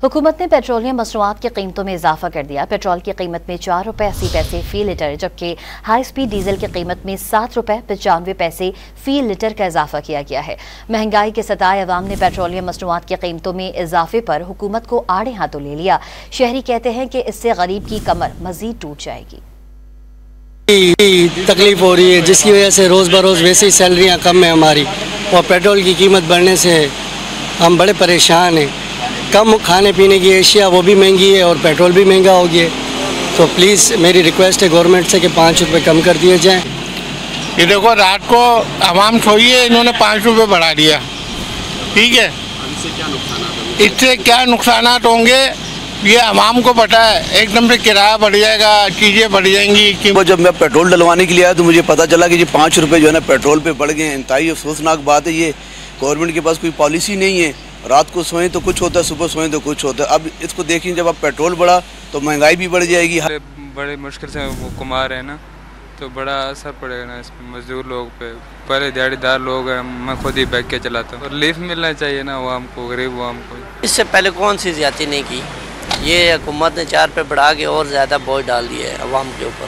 हुकूमत ने पेट्रोलियम मसनूआत की कीमतों में इजाफा कर दिया। पेट्रोल की कीमत में 4 रुपये 80 पैसे फी लीटर, जबकि हाई स्पीड डीजल की कीमत में 7 रुपये 95 पैसे फी लीटर का इजाफा किया गया है। महंगाई के सताए अवाम ने पेट्रोलियम मसनूआत की कीमतों में इजाफे पर हुकूमत को आड़े हाथों ले लिया। शहरी कहते हैं कि इससे गरीब की कमर मजीद टूट जाएगी। तकलीफ हो रही है, जिसकी वजह से रोज़ बरोज़ वैसे ही सैलरियाँ कम है हमारी, और पेट्रोल की कीमत बढ़ने से हम बड़े परेशान हैं। कम खाने पीने की एशिया वो भी महंगी है और पेट्रोल भी महंगा हो गया। तो प्लीज़ मेरी रिक्वेस्ट है गवर्नमेंट से कि 5 रुपये कम कर दिए जाएँ। ये देखो, रात को आवाम सोई है, इन्होंने 5 रुपये बढ़ा दिया, ठीक है। इससे क्या नुकसान होंगे ये आवाम को पता है। एकदम से किराया बढ़ जाएगा, चीज़ें बढ़ जाएंगी। वो जब मैं पेट्रोल डलवाने के लिए आया तो मुझे पता चला कि ये 5 रुपये जो है ना पेट्रोल पे बढ़ गए हैं। इंतहाई अफसोसनाक बात है। ये गवर्नमेंट के पास कोई पॉलिसी नहीं है। रात को सोएं तो कुछ होता है, सुबह सोएं तो कुछ होता है। अब इसको देखें, जब अब पेट्रोल बढ़ा तो महंगाई भी बढ़ जाएगी। बड़े मुश्किल से वो कमा रहे हैं ना, तो बड़ा असर पड़ेगा ना इस पर मजदूर लोग पे। पहले दिहाड़ीदार लोग हैं, मैं खुद ही बैग के चलाता हूँ। रिलीफ मिलना चाहिए ना आवाम को, गरीब आवाम को। इससे पहले कौन सी ज्यादती नहीं की, ये हुकूमत ने 4 रुपये बढ़ा के और ज़्यादा बोझ डाल दिया है अवाम के ऊपर।